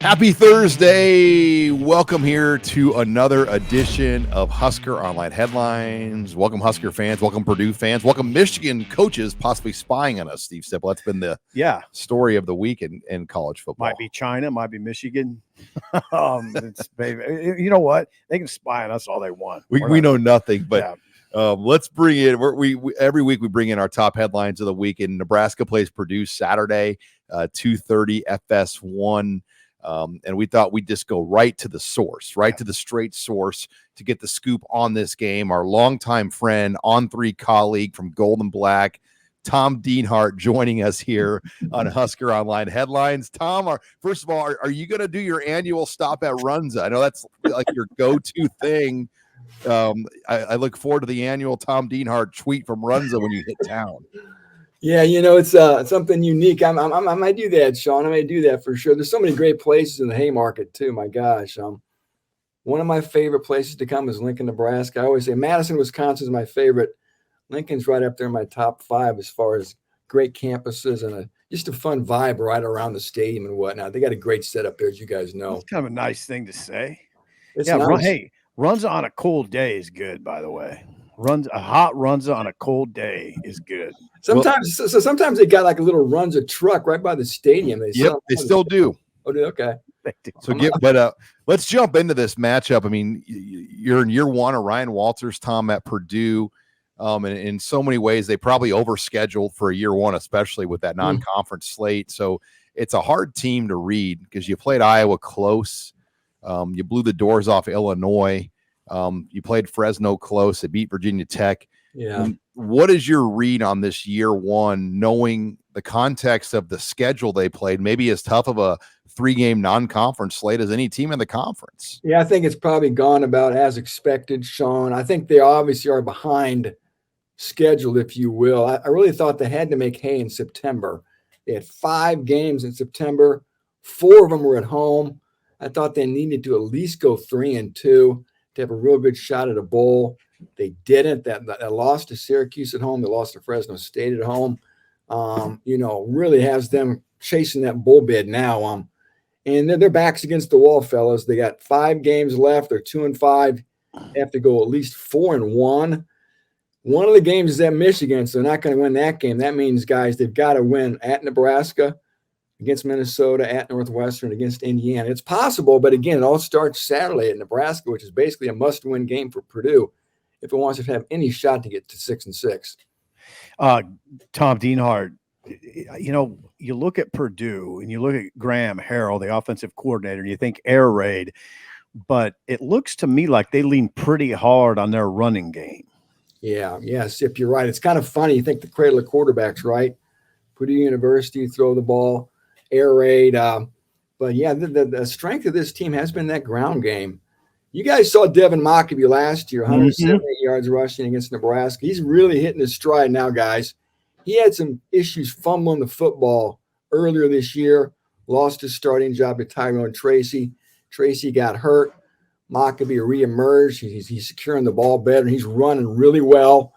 Happy Thursday. Welcome here to another edition of Husker Online Headlines. Welcome, Husker fans. Welcome, Purdue fans. Welcome, Michigan coaches possibly spying on us, Steve Sipple. That's been the story of the week in college football. Might be China, might be Michigan. You know what? They can spy on us all they want. We know nothing, but let's bring in. We every week we bring in our top headlines of the week. And Nebraska plays Purdue Saturday, 2:30 FS1. And we thought we'd just go right to the source, to the straight source to get the scoop on this game. Our longtime friend, On3 colleague from Gold and Black, Tom Dienhart, joining us here on Husker Online Headlines. Tom, first of all, are you going to do your annual stop at Runza? I know that's like your go-to thing. I look forward to the annual Tom Dienhart tweet from Runza when you hit town. Yeah, it's something unique. I might do that, Sean. I might do that for sure. There's so many great places in the Haymarket too. My gosh, one of my favorite places to come is Lincoln, Nebraska. I always say Madison, Wisconsin is my favorite. Lincoln's right up there in my top 5 as far as great campuses and just a fun vibe right around the stadium and whatnot. They got a great setup there, as you guys know. It's kind of a nice thing to say. It's nice. Runs on a cold day is good, by the way. A hot Runza on a cold day is good. Sometimes they got like a little Runza truck right by the stadium. They still do. Oh, okay. So let's jump into this matchup. I mean, you're in year 1 of Ryan Walters, Tom, at Purdue. And in so many ways, they probably overscheduled for a year 1, especially with that non-conference slate. So it's a hard team to read because you played Iowa close. You blew the doors off Illinois. You played Fresno close. They beat Virginia Tech. Yeah. What is your read on this year 1, knowing the context of the schedule they played, maybe as tough of a 3-game non-conference slate as any team in the conference? Yeah, I think it's probably gone about as expected, Sean. I think they obviously are behind schedule, if you will. I really thought they had to make hay in September. They had 5 games in September. 4 of them were at home. I thought they needed to at least go 3-2 to have a real good shot at a bowl. They didn't. That loss to Syracuse at home, they lost to Fresno State at home, really has them chasing that bowl bid now. And their backs against the wall, fellas. They got 5 games left. They're 2-5. They have to go at least 4-1. One of the games is at Michigan, so they're not going to win that game. That means, guys, they've got to win at Nebraska, against Minnesota, at Northwestern, against Indiana. It's possible, but again, it all starts Saturday at Nebraska, which is basically a must-win game for Purdue if it wants to have any shot to get to 6-6. Tom Dienhart, you look at Purdue and you look at Graham Harrell, the offensive coordinator, and you think air raid, but it looks to me like they lean pretty hard on their running game. Yeah, Sip, you're right. It's kind of funny. You think the cradle of quarterbacks, right? Purdue University, throw the ball, air raid. But yeah, the strength of this team has been that ground game. You guys saw Devin Mockabee last year, 178 yards rushing against Nebraska. He's really hitting his stride now, guys. He had some issues fumbling the football earlier this year, lost his starting job to Tyrone Tracy. Tracy got hurt. Mockabee reemerged. He's securing the ball better, and he's running really well.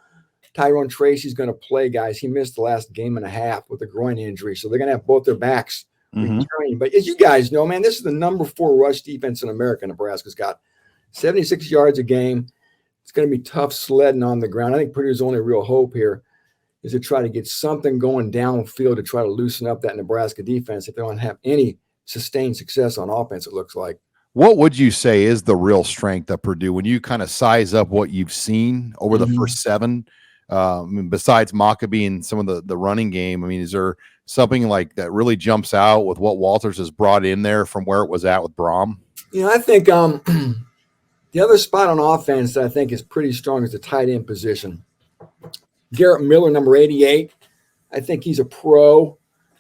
Tyrone Tracy's going to play, guys. He missed the last game and a half with a groin injury, so they're going to have both their backs returning. But as you guys know, man, this is the number 4 rush defense in America. Nebraska's got 76 yards a game. It's going to be tough sledding on the ground. I think Purdue's only real hope here is to try to get something going downfield to try to loosen up that Nebraska defense if they don't have any sustained success on offense, it looks like. What would you say is the real strength of Purdue when you kind of size up what you've seen over the first 7? Besides Mockabee and some of the running game, I mean, is there something like that really jumps out with what Walters has brought in there from where it was at with Brom? I think the other spot on offense that I think is pretty strong is the tight end position. Garrett Miller, number 88. I think he's a pro.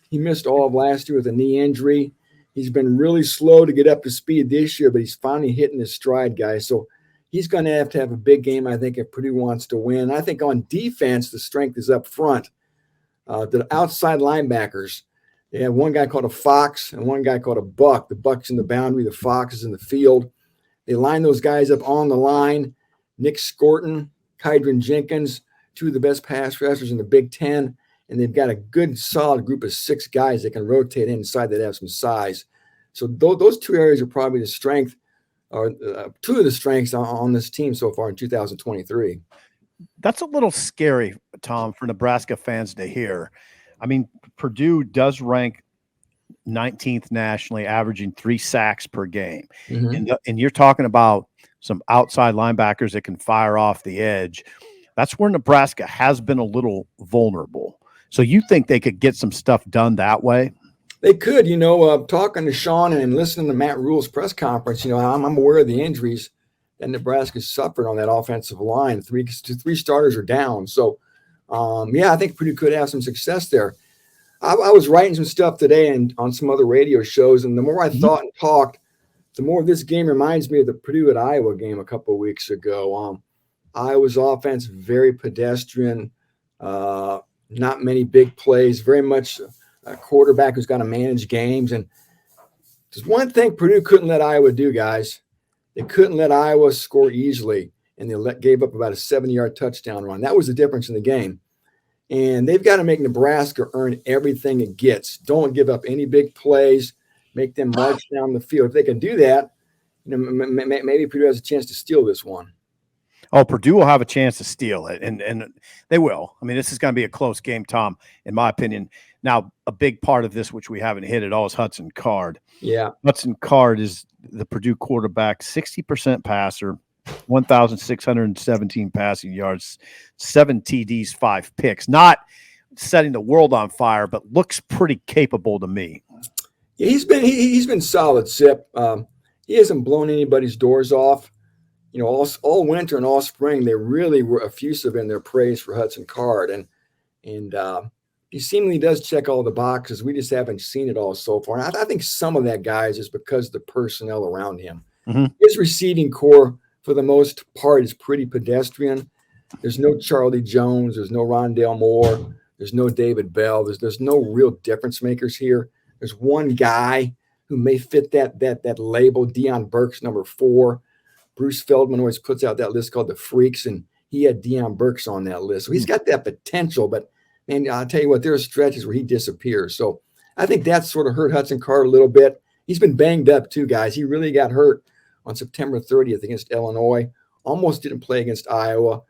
He missed all of last year with a knee injury. He's been really slow to get up to speed this year, but he's finally hitting his stride, guys. So he's going to have a big game, I think, if Purdue wants to win. I think on defense, the strength is up front. The outside linebackers, they have one guy called a Fox and one guy called a Buck. The Buck's in the boundary, the Fox is in the field. They line those guys up on the line. Nick Scorton, Kydron Jenkins, 2 of the best pass rushers in the Big Ten. And they've got a good, solid group of 6 guys that can rotate inside that have some size. So those two areas are probably the strength, or two of the strengths on this team so far in 2023. That's a little scary, Tom, for Nebraska fans to hear. I mean, Purdue does rank 19th nationally, averaging 3 sacks per game. Mm-hmm. And you're talking about some outside linebackers that can fire off the edge. That's where Nebraska has been a little vulnerable. So you think they could get some stuff done that way? They could, talking to Sean and listening to Matt Rule's press conference, I'm aware of the injuries that Nebraska suffered on that offensive line. Three starters are down. So, I think Purdue could have some success there. I was writing some stuff today and on some other radio shows, and the more I thought and talked, the more this game reminds me of the Purdue at Iowa game a couple of weeks ago. Iowa's offense, very pedestrian, not many big plays, very much a quarterback who's got to manage games. And there's one thing Purdue couldn't let Iowa do, guys. They couldn't let Iowa score easily, and they gave up about a 70-yard touchdown run. That was the difference in the game. And they've got to make Nebraska earn everything it gets. Don't give up any big plays. Make them march down the field. If they can do that, maybe Purdue has a chance to steal this one. Oh, Purdue will have a chance to steal it, and they will. I mean, this is going to be a close game, Tom, in my opinion. Now, a big part of this, which we haven't hit at all, is Hudson Card. Yeah. Hudson Card is the Purdue quarterback, 60% passer, 1,617 passing yards, 7 TDs, 5 picks. Not setting the world on fire, but looks pretty capable to me. Yeah, he's been solid, Sip. He hasn't blown anybody's doors off. All winter and all spring, they really were effusive in their praise for Hudson Card. And he seemingly does check all the boxes. We just haven't seen it all so far. And I think some of that, guys, is because of the personnel around him. Mm-hmm. His receiving core, for the most part, is pretty pedestrian. There's no Charlie Jones. There's no Rondale Moore. There's no David Bell. There's no real difference makers here. There's one guy who may fit that label, Deion Burks, number 4. Bruce Feldman always puts out that list called the Freaks, and he had Deion Burks on that list. So he's got that potential, but, man, I'll tell you what, there are stretches where he disappears. So I think that sort of hurt Hudson Card a little bit. He's been banged up too, guys. He really got hurt on September 30th against Illinois. Almost didn't play against Iowa.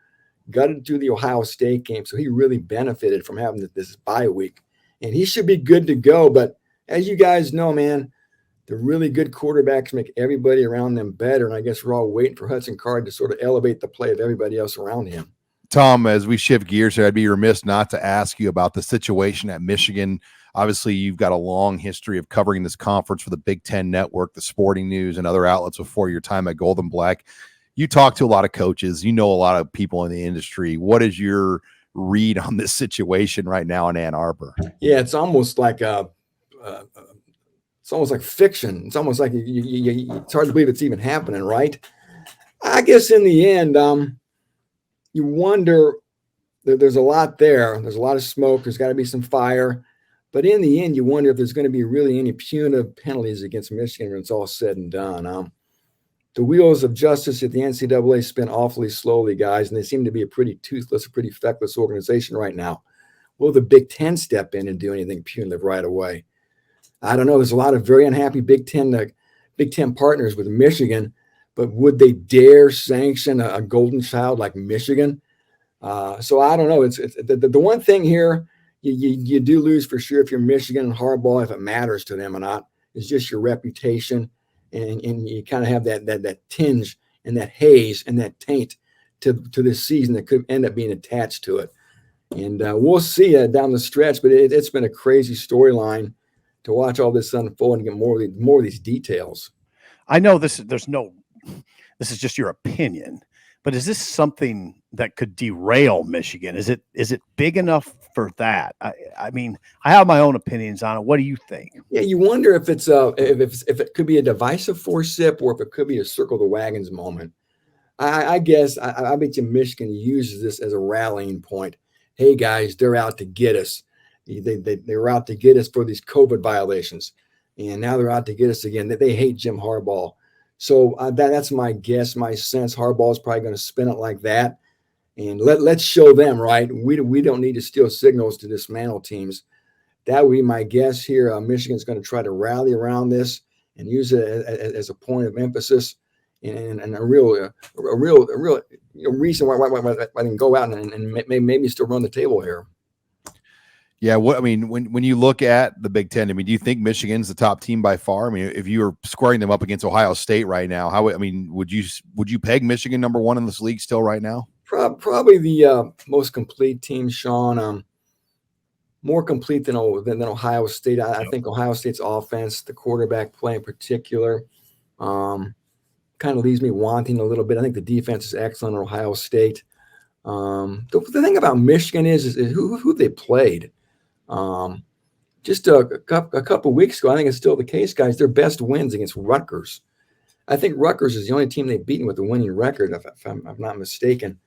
Got into the Ohio State game, so he really benefited from having this bye week. And he should be good to go, but as you guys know, man, the really good quarterbacks make everybody around them better, and I guess we're all waiting for Hudson Card to sort of elevate the play of everybody else around him. Tom, as we shift gears here, I'd be remiss not to ask you about the situation at Michigan. Obviously, you've got a long history of covering this conference for the Big Ten Network, the Sporting News, and other outlets before your time at Golden Black. You talk to a lot of coaches. You know a lot of people in the industry. What is your read on this situation right now in Ann Arbor? Yeah, it's almost like it's almost like fiction. It's almost like it's hard to believe it's even happening, right? I guess in the end, you wonder, there's a lot there. There's a lot of smoke. There's got to be some fire. But in the end, you wonder if there's going to be really any punitive penalties against Michigan when it's all said and done. The wheels of justice at the NCAA spin awfully slowly, guys, and they seem to be a pretty toothless, a pretty feckless organization right now. Will the Big Ten step in and do anything punitive right away? I don't know. There's a lot of very unhappy Big Ten partners with Michigan, but would they dare sanction a golden child like Michigan? So I don't know. It's the one thing here you do lose for sure if you're Michigan and Harbaugh, if it matters to them or not. It's just your reputation, and you kind of have that tinge and that haze and that taint to this season that could end up being attached to it. And we'll see down the stretch, but it's been a crazy storyline to watch all this unfold and get more of these details. I know this is just your opinion, but is this something that could derail Michigan? Is it big enough for that? I mean, I have my own opinions on it. What do you think? Yeah, you wonder if it's if it could be a divisive force, Sip, or if it could be a circle the wagons moment. I guess I bet you Michigan uses this as a rallying point. Hey guys, they're out to get us. They're out to get us for these COVID violations, and now they're out to get us again. They hate Jim Harbaugh. So that's my guess, my sense. Harbaugh is probably going to spin it like that, and let's show them, right? We don't need to steal signals to dismantle teams. That would be my guess here. Michigan's going to try to rally around this and use it as a point of emphasis and a real reason why I can go out and maybe still run the table here. Yeah, when you look at the Big Ten, do you think Michigan's the top team by far? If you were squaring them up against Ohio State right now, would you peg Michigan number one in this league still right now? Probably the most complete team, Sean. More complete than Ohio State. I think Ohio State's offense, the quarterback play in particular, kind of leaves me wanting a little bit. I think the defense is excellent at Ohio State. The thing about Michigan is who they played. Just a couple weeks ago, I think it's still the case, guys. Their best wins against Rutgers. I think Rutgers is the only team they've beaten with a winning record, if I'm not mistaken.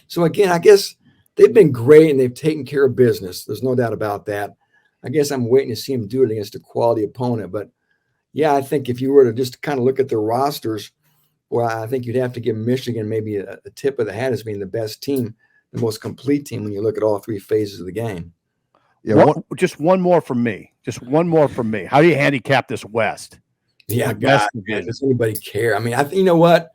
So again, I guess they've been great and they've taken care of business. There's no doubt about that. I guess I'm waiting to see them do it against a quality opponent. But yeah, I think if you were to just kind of look at their rosters, well, I think you'd have to give Michigan maybe a tip of the hat as being the best team, the most complete team when you look at all three phases of the game. Yeah, just one more from me. How do you handicap this West? Yeah, God, man, does anybody care? You know what?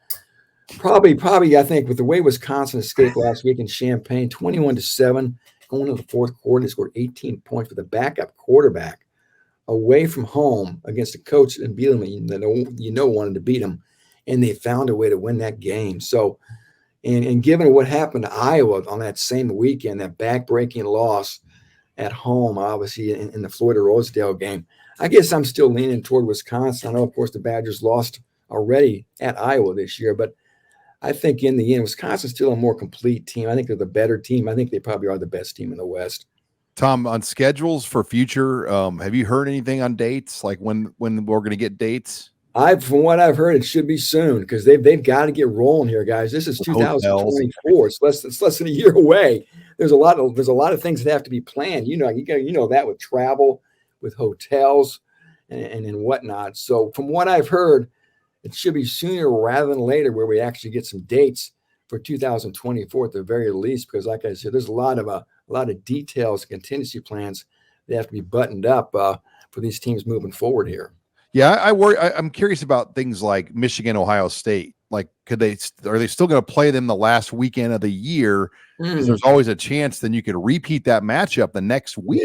Probably. I think with the way Wisconsin escaped last week in Champaign, 21-7, going into the fourth quarter, they scored 18 points with a backup quarterback away from home against a coach and beat them. Wanted to beat them, and they found a way to win that game. So, and given what happened to Iowa on that same weekend, that back-breaking loss at home, obviously in the Florida-Rosedale game, I guess I'm still leaning toward Wisconsin. I know, of course, the Badgers lost already at Iowa this year, but I think in the end, Wisconsin's still a more complete team. I think they're the better team. I think they probably are the best team in the West. Tom, on schedules for future, have you heard anything on dates? Like when we're going to get dates? From what I've heard, it should be soon because they've got to get rolling here, guys. This is 2024. It's less than a year away. There's a lot of things that have to be planned. You know that with travel, with hotels, and whatnot. So from what I've heard, it should be sooner rather than later where we actually get some dates for 2024 at the very least. Because, like I said, there's a lot of details, contingency plans that have to be buttoned up for these teams moving forward here. Yeah, I worry. I'm curious about things like Michigan, Ohio State. Like, are they still going to play them the last weekend of the year? Because there's always a chance then you could repeat that matchup the next week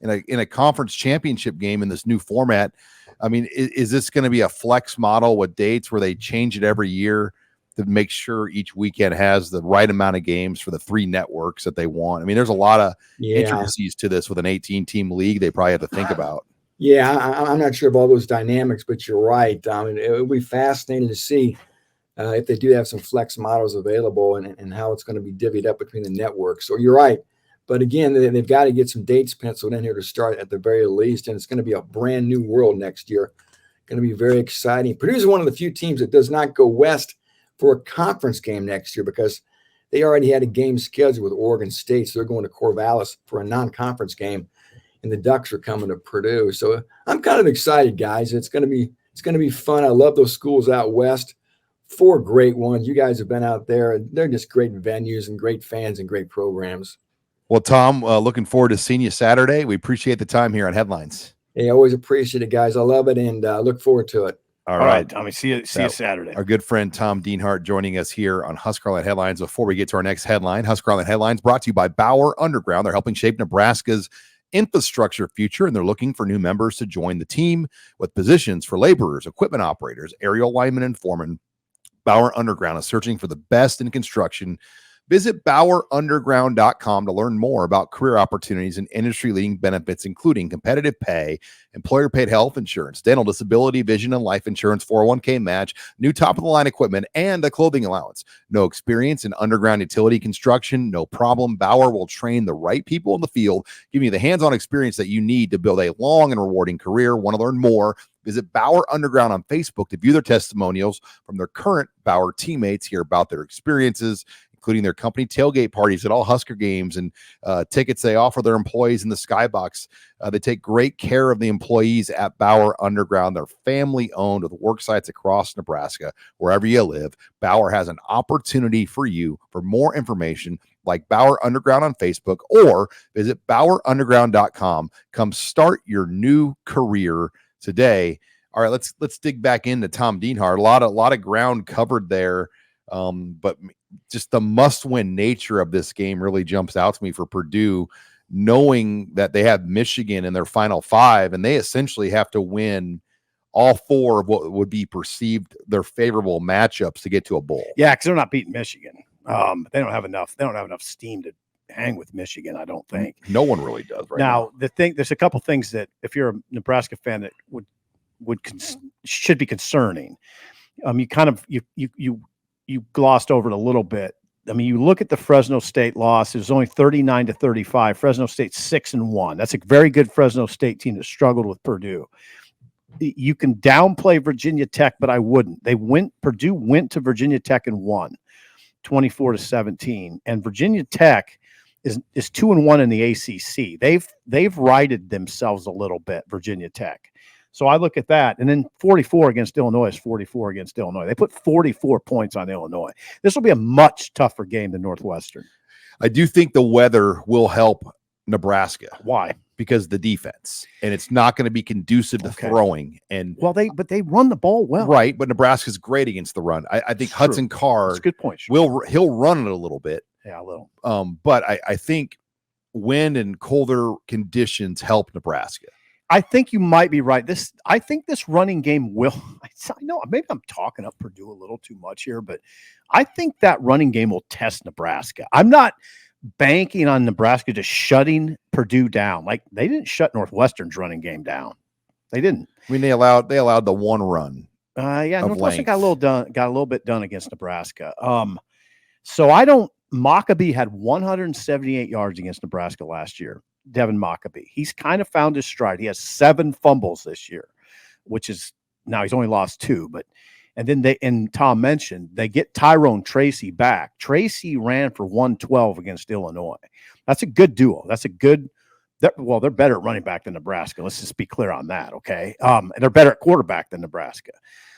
in a conference championship game in this new format. Is this going to be a flex model with dates where they change it every year to make sure each weekend has the right amount of games for the three networks that they want? There's a lot of intricacies to this with an 18-team league they probably have to think about. Yeah, I'm not sure of all those dynamics, but you're right. It would be fascinating to see if they do have some flex models available and how it's going to be divvied up between the networks. So you're right. But again, they've got to get some dates penciled in here to start at the very least. And it's going to be a brand new world next year. Going to be very exciting. Purdue's one of the few teams that does not go west for a conference game next year because they already had a game scheduled with Oregon State. So they're going to Corvallis for a non-conference game. And the Ducks are coming to Purdue. So I'm kind of excited, guys. It's going to be fun. I love those schools out west. 4 great ones. You guys have been out there. They're just great venues and great fans and great programs. Well, Tom, looking forward to seeing you Saturday. We appreciate the time here on Headlines. Hey, I always appreciate it, guys. I love it and look forward to it. All right, Tommy. See you Saturday. Our good friend Tom Dienhart joining us here on HuskerOnline Headlines. Before we get to our next headline, HuskerOnline Headlines brought to you by Bauer Underground. They're helping shape Nebraska's infrastructure future, and they're looking for new members to join the team with positions for laborers, equipment operators, aerial linemen, and foremen. Bauer Underground is searching for the best in construction. Visit BauerUnderground.com to learn more about career opportunities and industry-leading benefits, including competitive pay, employer-paid health insurance, dental, disability, vision, and life insurance, 401k match, new top-of-the-line equipment, and a clothing allowance. No experience in underground utility construction? No problem. Bauer will train the right people in the field, giving you the hands-on experience that you need to build a long and rewarding career. Want to learn more? Visit Bauer Underground on Facebook to view their testimonials from their current Bauer teammates, hear about their experiences, including their company tailgate parties at all Husker games and tickets they offer their employees in the skybox. They take great care of the employees at Bauer Underground. They're family-owned with work sites across Nebraska. Wherever you live, Bauer has an opportunity for you. For more information, like Bauer Underground on Facebook or visit BauerUnderground.com. Come start your new career today. All right, let's dig back into Tom Dienhart. A lot of ground covered there, but just the must-win nature of this game really jumps out to me for Purdue, knowing that they have Michigan in their final 5, and they essentially have to win all 4 of what would be perceived their favorable matchups to get to a bowl. Yeah, because they're not beating Michigan. They don't have enough. They don't have enough steam to hang with Michigan, I don't think. No one really does right now. There's a couple things that if you're a Nebraska fan that should be concerning. You glossed over it a little bit. I mean, you look at the Fresno State loss. It was only 39-35. Fresno State 6-1. That's a very good Fresno State team that struggled with Purdue. You can downplay Virginia Tech, but I wouldn't. Purdue went to Virginia Tech and won 24-17. And Virginia Tech is 2-1 in the ACC. They've righted themselves a little bit, Virginia Tech. So I look at that, and then 44 against Illinois is 44 against Illinois. They put 44 points on Illinois. This will be a much tougher game than Northwestern. I do think the weather will help Nebraska. Why? Because the defense, and it's not going to be conducive to throwing. And they run the ball well, right? But Nebraska's great against the run. I think Hudson Card. That's a good point. He'll run it a little bit. Yeah, a little. But I think wind and colder conditions help Nebraska. I think you might be right. I think this running game will. I know maybe I'm talking up Purdue a little too much here, but I think that running game will test Nebraska. I'm not banking on Nebraska just shutting Purdue down. Like they didn't shut Northwestern's running game down. They didn't. I mean, they allowed the one run. Northwestern got a little bit done against Nebraska. So I don't. Maccabee had 178 yards against Nebraska last year. Devin Maccabee. He's kind of found his stride. He has 7 fumbles this year, which is now he's only lost 2, and then Tom mentioned they get Tyrone Tracy back. Tracy ran for 112 against Illinois. That's a good duo. They're better at running back than Nebraska. Let's just be clear on that. Okay. And they're better at quarterback than Nebraska.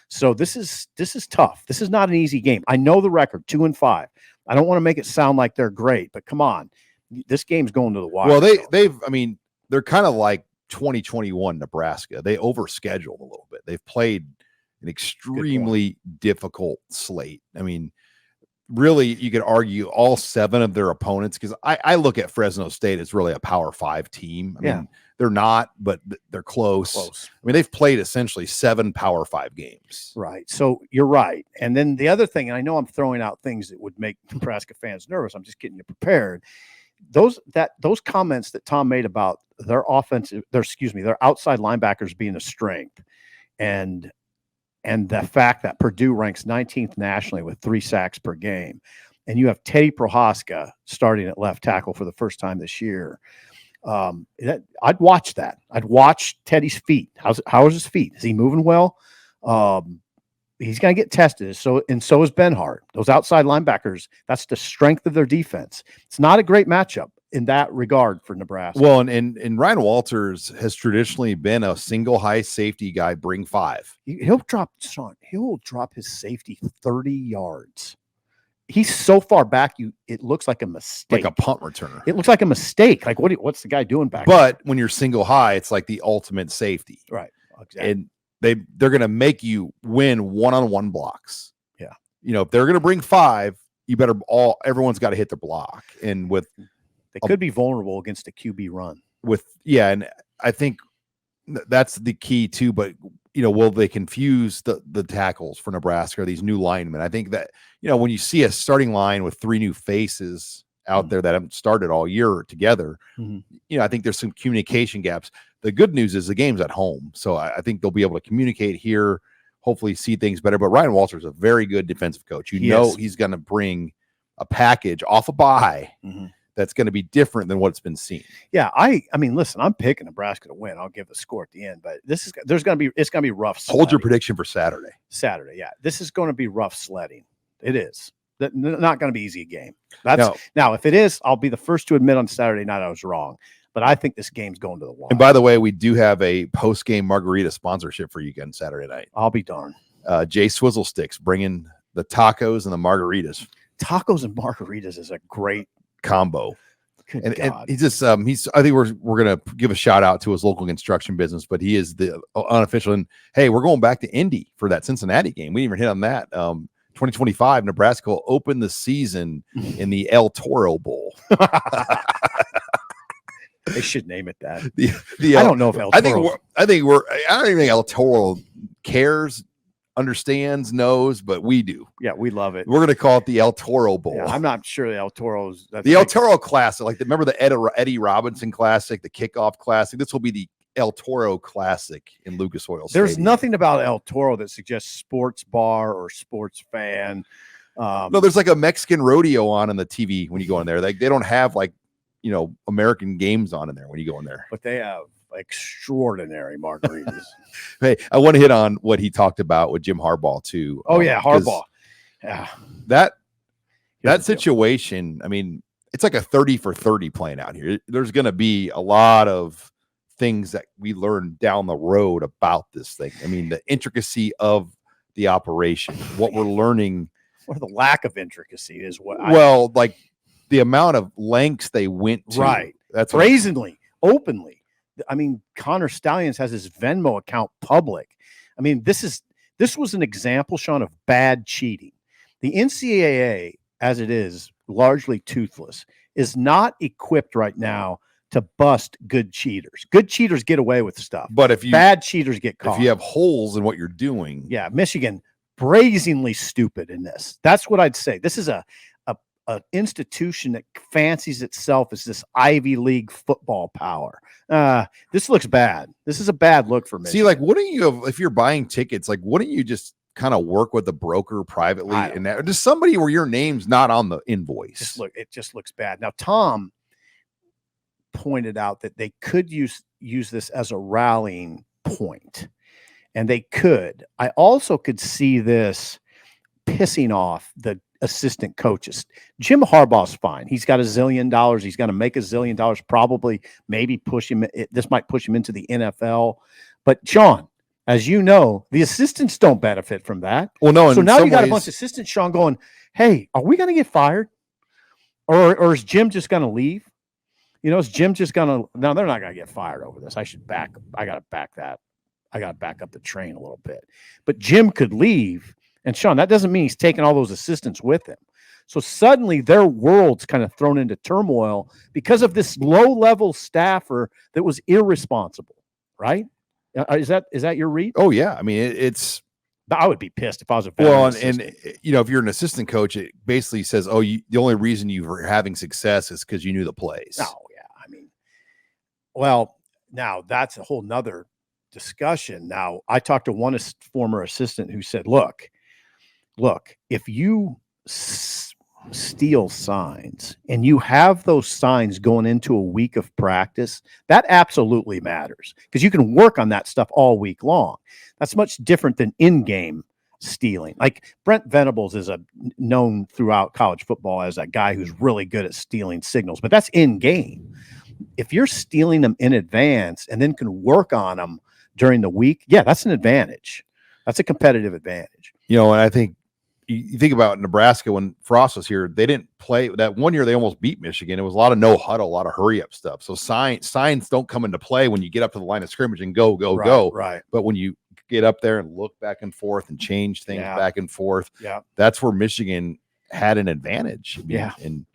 So this is tough. This is not an easy game. I know the record 2-5. I don't want to make it sound like they're great, but come on. This game's going to the wire. Well, they're kind of like 2021 Nebraska. They overscheduled a little bit. They've played an extremely difficult slate. I mean, really, you could argue all 7 of their opponents, because I look at Fresno State as really a Power 5 team. I mean, they're not, but they're close. I mean, they've played essentially 7 Power 5 games. Right. So you're right. And then the other thing, and I know I'm throwing out things that would make Nebraska fans nervous. I'm just getting you prepared. Those comments that Tom made about their outside linebackers being a strength, and the fact that Purdue ranks 19th nationally with 3 sacks per game, and you have Teddy Prohaska starting at left tackle for the first time this year. I'd watch that. I'd watch Teddy's feet. How is his feet? Is he moving well? He's going to get tested. So is Benhart. Those outside linebackers, that's the strength of their defense. It's not a great matchup in that regard for Nebraska. Well, and Ryan Walters has traditionally been a single high safety guy, bring 5. He'll drop his safety 30 yards. He's so far back, it looks like a mistake. Like a punt returner. It looks like a mistake. Like what's the guy doing back there? But when you're single high, it's like the ultimate safety. Right. Exactly. And they're going to make you win one-on-one blocks. Yeah. If they're going to bring 5, everyone's got to hit the block. And they could be vulnerable against a QB run. And I think that's the key too. But will they confuse the tackles for Nebraska or these new linemen? I think that when you see a starting line with 3 new faces out there that haven't started all year together, I think there's some communication gaps. The good news is the game's at home, so I think they'll be able to communicate here, hopefully see things better. But Ryan Walters is a very good defensive coach. He's going to bring a package off a bye that's going to be different than what's been seen. Yeah, I mean, listen, I'm picking Nebraska to win. I'll give the score at the end, but it's going to be rough sledding. Hold your prediction for Saturday. Yeah. This is going to be rough sledding. It is. Not going to be easy game. Now, if it is, I'll be the first to admit on Saturday night I was wrong. But I think this game's going to the wire. And by the way, we do have a post-game margarita sponsorship for you again Saturday night. I'll be darned. Jay Swizzle Sticks bringing the tacos and the margaritas. Tacos and margaritas is a great combo. And he just I think we're gonna give a shout out to his local construction business, but he is the unofficial. And hey, we're going back to Indy for that Cincinnati game. We didn't even hit on that. 2025, Nebraska will open the season in the El Toro Bowl. They should name it that. I don't know if El Toro. I don't even think El Toro cares, understands, knows, but we do. Yeah, we love it. We're going to call it the El Toro Bowl. Yeah, I'm not sure the El Toro's. The El Toro Classic, like remember the Eddie Robinson Classic, the Kickoff Classic. This will be the El Toro Classic in Lucas Oil Stadium. There's nothing about El Toro that suggests sports bar or sports fan. No, there's like a Mexican rodeo on the TV when you go in there. They don't have like, American games on in there when you go in there. But they have extraordinary margaritas. Hey, I want to hit on what he talked about with Jim Harbaugh too. Oh yeah, Harbaugh. Yeah, that situation. I mean, it's like a 30 for 30 playing out here. There's going to be a lot of things that we learn down the road about this thing. I mean, the intricacy of the operation, what we're learning, or the lack of intricacy is what. Like the amount of lengths they went to. Right. That's brazenly, openly. I mean, Connor Stallions has his Venmo account public. I mean, this was an example, Sean, of bad cheating. The NCAA, as it is, largely toothless, is not equipped right now to bust good cheaters. Good cheaters get away with stuff. But bad cheaters get caught. If you have holes in what you're doing. Yeah, Michigan, brazenly stupid in this. That's what I'd say. This is an institution that fancies itself as this Ivy League football power. This looks bad. This is a bad look for Michigan. See, like, wouldn't you, if you're buying tickets, like, wouldn't you just kind of work with a broker privately and that, or just somebody where your name's not on the invoice? It just looks bad. Now, Tom pointed out that they could use this as a rallying point, and they could. I also could see this pissing off the assistant coaches. Jim Harbaugh's fine. He's got $1 zillion. He's going to make $1 zillion, probably, maybe push him. This might push him into the NFL. But Sean, as you know, the assistants don't benefit from that. Well, no. So now you got a bunch of assistants, Sean, going, hey, are we going to get fired? Or is Jim just going to leave? Is Jim just going to, no, they're not going to get fired over this. I got to back that. I got to back up the train a little bit. But Jim could leave. And Sean, that doesn't mean he's taking all those assistants with him. So suddenly their world's kind of thrown into turmoil because of this low-level staffer that was irresponsible, right? Is that your read? Oh yeah, I mean it's. I would be pissed if I was a and if you're an assistant coach, it basically says, oh, the only reason you were having success is because you knew the plays. Oh yeah, I mean, well, now that's a whole nother discussion. Now I talked to one former assistant who said, look, if you steal signs and you have those signs going into a week of practice, that absolutely matters because you can work on that stuff all week long. That's much different than in-game stealing. Like Brent Venables is known throughout college football as a guy who's really good at stealing signals, but that's in-game. If you're stealing them in advance and then can work on them during the week, yeah, that's an advantage. That's a competitive advantage. And I think you think about Nebraska when Frost was here, they didn't play that one year. They almost beat Michigan. It was a lot of no huddle, a lot of hurry up stuff. So signs don't come into play when you get up to the line of scrimmage and go. Right. But when you get up there and look back and forth and change things back and forth, that's where Michigan had an advantage. And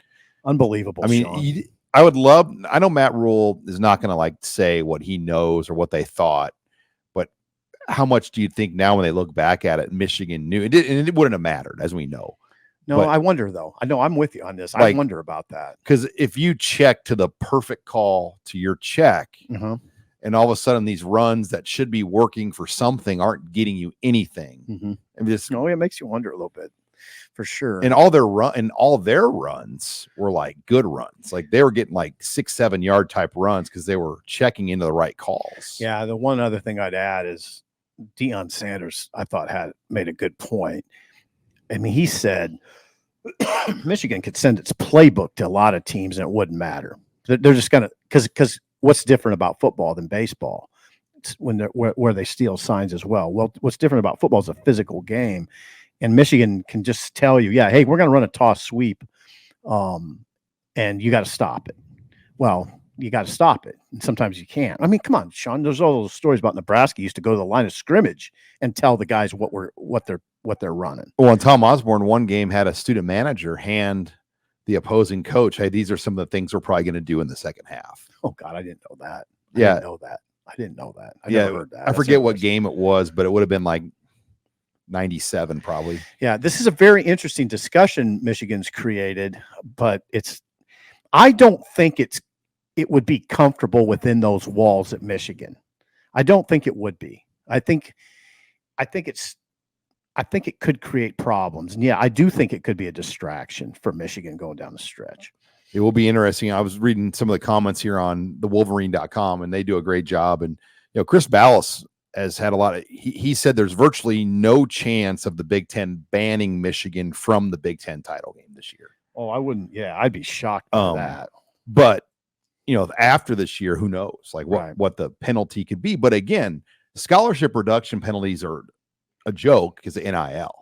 unbelievable. I mean, I know Matt Rule is not going to like say what he knows or what they thought. How much do you think now when they look back at it, Michigan knew? It wouldn't have mattered, as we know. No, I wonder, though. I know I'm with you on this. I wonder about that. Because if you check to the perfect call to your check, and all of a sudden these runs that should be working for something aren't getting you anything. It makes you wonder a little bit, for sure. And all their runs were like good runs. Like they were getting like 6-7 yard type runs because they were checking into the right calls. Yeah. The one other thing I'd add is Deion Sanders, I thought, made a good point. I mean, he said Michigan could send its playbook to a lot of teams and it wouldn't matter. They're just going to, because what's different about football than baseball? It's where they steal signs as well. Well, what's different about football is a physical game. And Michigan can just tell you, hey, we're going to run a toss sweep, and you got to stop it. Well, you got to stop it. And sometimes you can't. I mean, come on, Sean. There's all those stories about Nebraska used to go to the line of scrimmage and tell the guys what they're running. Well, and Tom Osborne one game had a student manager hand the opposing coach, hey, these are some of the things we're probably going to do in the second half. Oh God, I didn't know that. I didn't know that. I never heard that. I forget what game it was, but it would have been like 97 probably. Yeah, this is a very interesting discussion Michigan's created, but I don't think it would be comfortable within those walls at Michigan. I don't think it would be. I think it could create problems. And yeah, I do think it could be a distraction for Michigan going down the stretch. It will be interesting. I was reading some of the comments here on the Wolverine.com, and they do a great job. And, Chris Ballas has had a lot of, he said there's virtually no chance of the Big Ten banning Michigan from the Big Ten title game this year. Oh, I wouldn't. Yeah, I'd be shocked by that. But, after this year, who knows what the penalty could be. But again, scholarship reduction penalties are a joke because of NIL.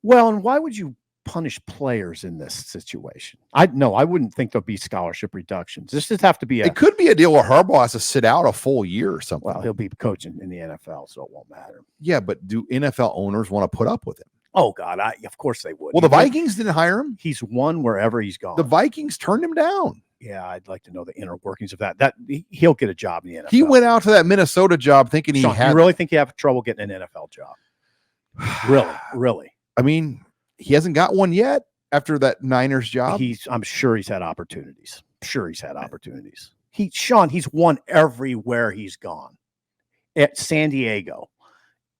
Well, and why would you punish players in this situation? I wouldn't think there'll be scholarship reductions. This would have to be it could be a deal where Harbaugh has to sit out a full year or something. Well, he'll be coaching in the NFL, so it won't matter. Yeah, but do NFL owners want to put up with him? Oh God, of course they would. Well, the Vikings didn't hire him. He's won wherever he's gone. The Vikings turned him down. Yeah, I'd like to know the inner workings of that. He'll get a job in the NFL. He went out to that Minnesota job thinking Sean, you really think you have trouble getting an NFL job? Really? I mean, he hasn't got one yet after that Niners job. I'm sure he's had opportunities. He's won everywhere he's gone. At San Diego,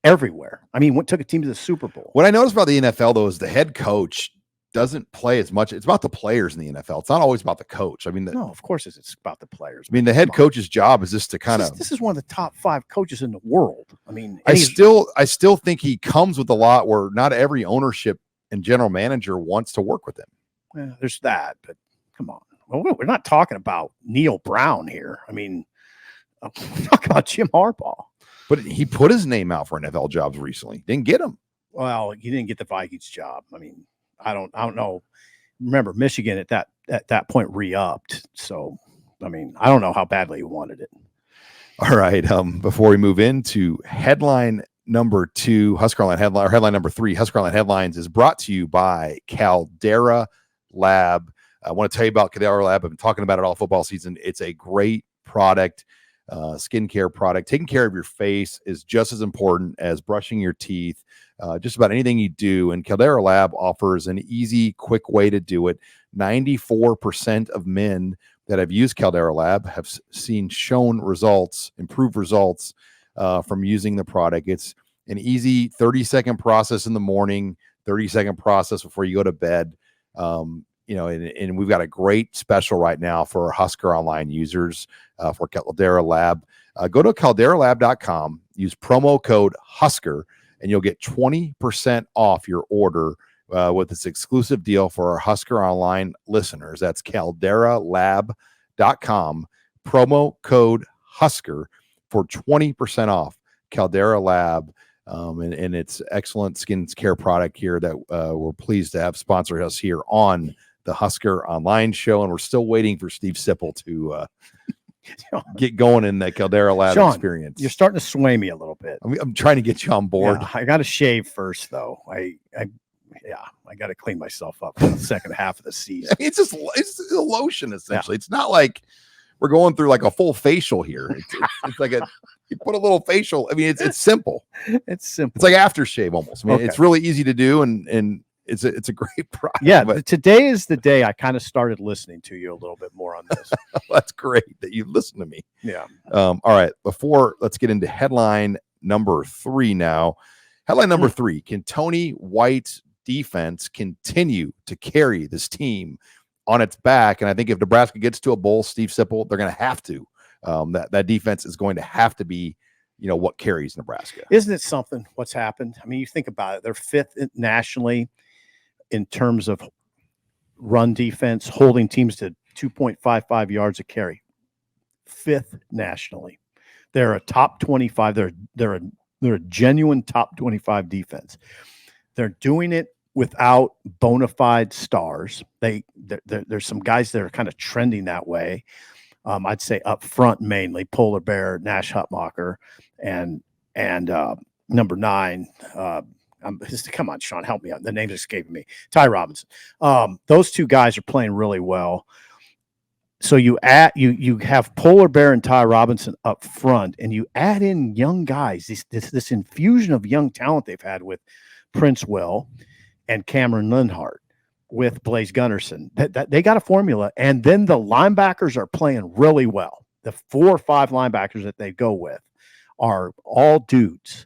everywhere. I mean, took a team to the Super Bowl. What I noticed about the NFL, though, is the head coach doesn't play as much. It's about the players in the NFL. It's not always about the coach. I mean, no, of course it's about the players. I mean, the head coach's job is just to kind of. This is one of the top 5 coaches in the world. I mean, I still think he comes with a lot where not every ownership and general manager wants to work with him. Yeah, there's that, but come on. Well, we're not talking about Neil Brown here. I mean, we're talking about Jim Harbaugh. But he put his name out for NFL jobs recently. Didn't get him. Well, he didn't get the Vikings job. I mean, I don't know. Remember, Michigan at that point re-upped. So, I mean, I don't know how badly he wanted it. All right. Before we move into headline number 2, HuskerOnline headline, or headline number 3, HuskerOnline headlines is brought to you by Caldera Lab. I want to tell you about Caldera Lab. I've been talking about it all football season. It's a great product, skincare product. Taking care of your face is just as important as brushing your teeth. Just about anything you do, and Caldera Lab offers an easy, quick way to do it. 94% of men that have used Caldera Lab have shown results, improved results from using the product. It's an easy 30-second process in the morning, 30-second process before you go to bed. And we've got a great special right now for our HuskerOnline users for Caldera Lab. Go to calderalab.com, use promo code Husker, and you'll get 20% off your order with this exclusive deal for our HuskerOnline listeners. That's calderalab.com, promo code Husker for 20% off. Caldera Lab, and it's excellent skincare product here that we're pleased to have sponsor us here on the HuskerOnline show, and we're still waiting for Steve Sipple to get going in the Caldera Lab experience. You're starting to sway me a little bit. I'm trying to get you on board. Yeah, I got to shave first, though. I got to clean myself up for the second half of the season. I mean, it's a lotion essentially. Yeah. It's not like we're going through like a full facial here. It's like you put a little facial. I mean, it's simple. It's simple. It's like aftershave almost. I mean, It's really easy to do, and it's a great product. Yeah, but today is the day I kind of started listening to you a little bit more on this. That's great that you listen to me. Yeah. All right. Let's get into headline number 3 now. Headline number 3: Can Tony White's defense continue to carry this team on its back? And I think if Nebraska gets to a bowl, Steve Sipple, they're going to have to. That defense is going to have to be, what carries Nebraska. Isn't it something what's happened? I mean, you think about it. They're 5th nationally in terms of run defense, holding teams to 2.55 yards a carry. 5th nationally. They're a top 25. They're a genuine top 25 defense. They're doing it without bona fide stars. There's some guys that are kind of trending that way. I'd say up front mainly Polar Bear, Nash Hutmacher, and number 9. Come on, Sean, help me out. The name's escaping me. Ty Robinson. Those two guys are playing really well. So you have Polar Bear and Ty Robinson up front, and you add in young guys. This infusion of young talent they've had with Prince Will and Cameron Linhart, with Blaze Gunnarsson. That they got a formula, and then the linebackers are playing really well. The 4 or 5 linebackers that they go with are all dudes.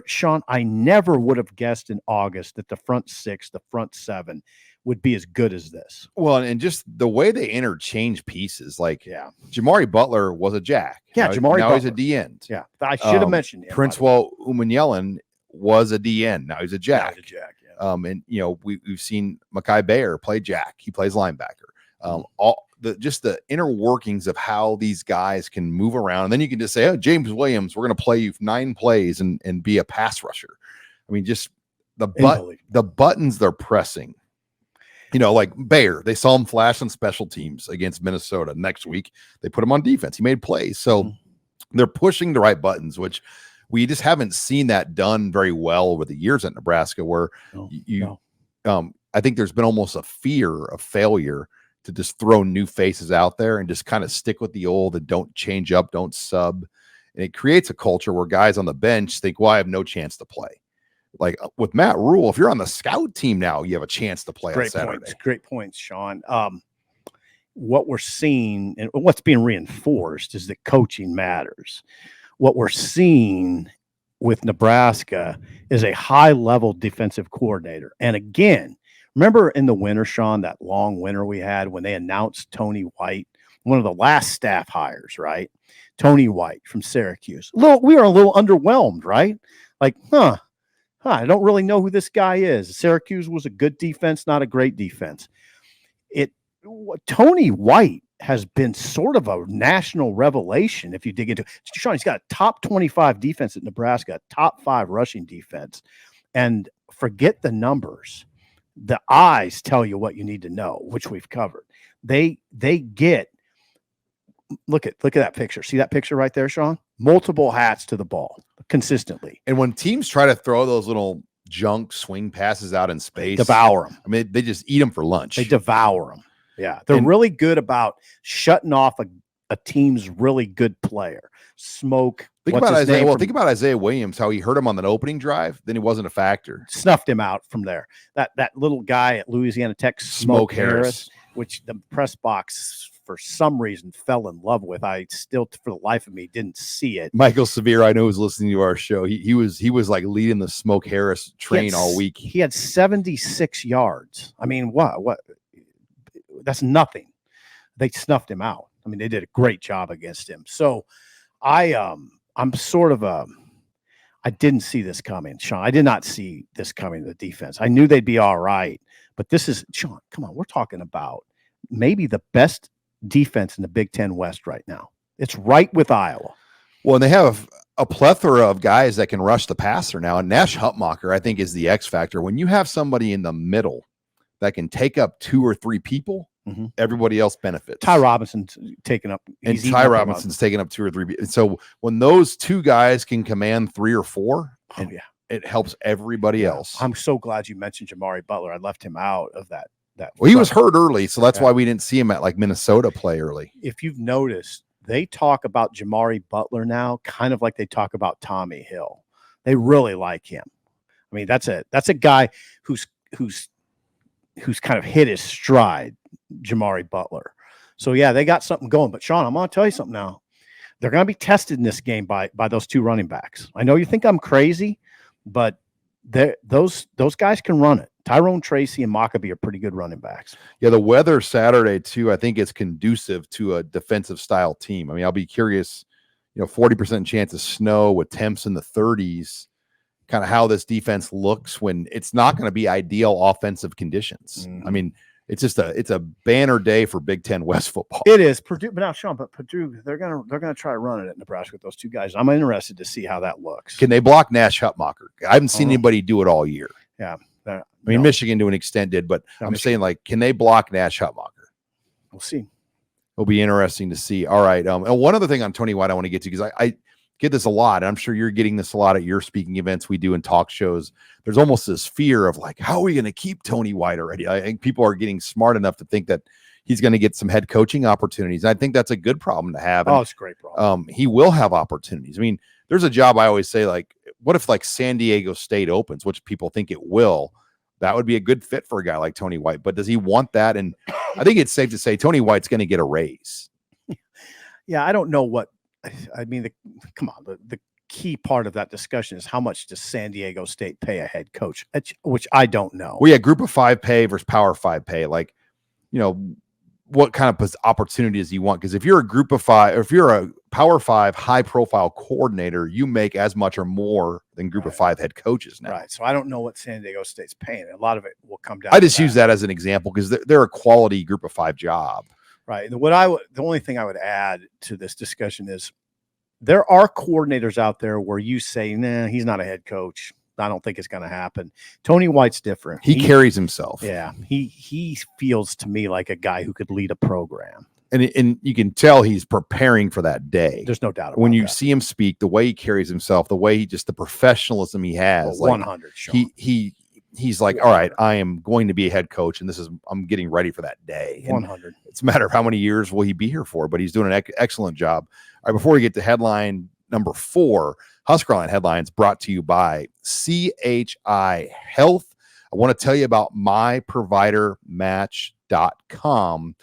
Sean, I never would have guessed in August that the front 6, the front 7 would be as good as this. Well, and just the way they interchange pieces, like Jamari Butler was a jack. Yeah, Jamari Butler. He's a D end. Yeah, I should have mentioned him. Prince Will Umanyalan was a D end. Now he's a jack. He's a jack. And we've seen Mekhi Bayer play jack. He plays linebacker. Just the inner workings of how these guys can move around. And then you can just say, oh, James Williams, we're going to play you 9 plays and be a pass rusher. I mean, just the buttons they're pressing. Like Bayer, they saw him flash on special teams against Minnesota. Next week, they put him on defense. He made plays. So they're pushing the right buttons, which we just haven't seen that done very well over the years at Nebraska, where I think there's been almost a fear of failure to just throw new faces out there and just kind of stick with the old and don't change up, don't sub. And it creates a culture where guys on the bench think, well, I have no chance to play. Like with Matt Rule, if you're on the scout team now, you have a chance to play on Saturday. Great points, Sean. What we're seeing and what's being reinforced is that coaching matters. What we're seeing with Nebraska is a high-level defensive coordinator. And again, remember in the winter, Sean, that long winter we had when they announced Tony White, one of the last staff hires, right? Tony White from Syracuse. We were a little underwhelmed, right? Like, I don't really know who this guy is. Syracuse was a good defense, not a great defense. Tony White has been sort of a national revelation if you dig into it. Sean, he's got a top 25 defense at Nebraska, a top 5 rushing defense. And forget the numbers. The eyes tell you what you need to know, which we've covered. They get look at that picture. See that picture right there, Sean? Multiple hats to the ball consistently. And when teams try to throw those little junk swing passes out in space, devour them. I mean, they just eat them for lunch. They devour them. Yeah, they're really good about shutting off a team's really good player. Smoke. Think about Isaiah Williams, how he hurt him on that opening drive. Then he wasn't a factor. Snuffed him out from there. That little guy at Louisiana Tech, Smoke Harris, which the press box for some reason fell in love with. I still, for the life of me, didn't see it. Michael Severe, I know, was listening to our show. He was like leading the Smoke Harris train all week. He had 76 yards. I mean, what? That's nothing. They snuffed him out. I mean, they did a great job against him. So I'm sort of I didn't see this coming, Sean. I did not see this coming to the defense. I knew they'd be all right, but this is, Sean, come on, we're talking about maybe the best defense in the Big Ten West right now. It's right with Iowa. Well, and they have a plethora of guys that can rush the passer now. And Nash Hutmacher, I think, is the X factor. When you have somebody in the middle that can take up 2 or 3 people, everybody else benefits. Ty Robinson's taking up. And Ty Robinson's taking up 2 or 3 people. So when those 2 guys can command 3 or 4, it helps everybody else. I'm so glad you mentioned Jamari Butler. I left him out of that. Well, he was hurt early, so that's why we didn't see him at like Minnesota play early. If you've noticed, they talk about Jamari Butler now kind of like they talk about Tommy Hill. They really like him. I mean, that's a guy who's kind of hit his stride, Jamari Butler. So yeah, they got something going. But Sean, I'm going to tell you something now. They're going to be tested in this game by those 2 running backs. I know you think I'm crazy, but those guys can run it. Tyrone Tracy and Maccabee are pretty good running backs. Yeah, the weather Saturday too, I think is conducive to a defensive style team. I mean, I'll be curious, 40% chance of snow with temps in the 30s, kind of how this defense looks when it's not going to be ideal offensive conditions. I mean, it's a banner day for Big Ten West football. It is. Purdue, but now Sean, Purdue, they're gonna try to run it at Nebraska with those 2 guys. I'm interested to see how that looks. Can they block Nash Hutmacher? I haven't seen anybody do it all year. Yeah. I mean, Michigan to an extent did, but I'm saying, like, can they block Nash Hutmacher? We'll see. It'll be interesting to see. All right. And one other thing on Tony White I want to get to, because I get this a lot. And I'm sure you're getting this a lot at your speaking events we do in talk shows. There's almost this fear of like, how are we going to keep Tony White already? I think people are getting smart enough to think that he's going to get some head coaching opportunities. I think that's a good problem to have. And, it's a great problem. He will have opportunities. I mean, there's a job I always say, like, what if like San Diego State opens, which people think it will? That would be a good fit for a guy like Tony White. But does he want that? And I think it's safe to say Tony White's going to get a raise. Yeah, I don't know what. I mean, the key part of that discussion is how much does San Diego State pay a head coach, which I don't know. Well, yeah, Group of 5 pay versus Power 5 pay. Like, what kind of opportunities do you want? Because if you're a Group of 5, or if you're a Power 5 high-profile coordinator, you make as much or more than Group of 5 head coaches now. Right. So I don't know what San Diego State's paying. A lot of it will come down. I just use that as an example because they're a quality Group of 5 job. Right. The only thing I would add to this discussion is there are coordinators out there where you say, nah, he's not a head coach. I don't think it's going to happen. Tony White's different. He carries himself. Yeah. He feels to me like a guy who could lead a program. And you can tell he's preparing for that day. There's no doubt about when you that. see him speak, the way he carries himself, the way the professionalism he has. 100. Sean. He's like, all right, I am going to be a head coach, and I'm getting ready for that day. And 100. It's a matter of how many years will he be here for, but he's doing an excellent job. All right, before we get to headline number 4, HuskerOnline headlines brought to you by CHI Health. I want to tell you about myprovidermatch.com.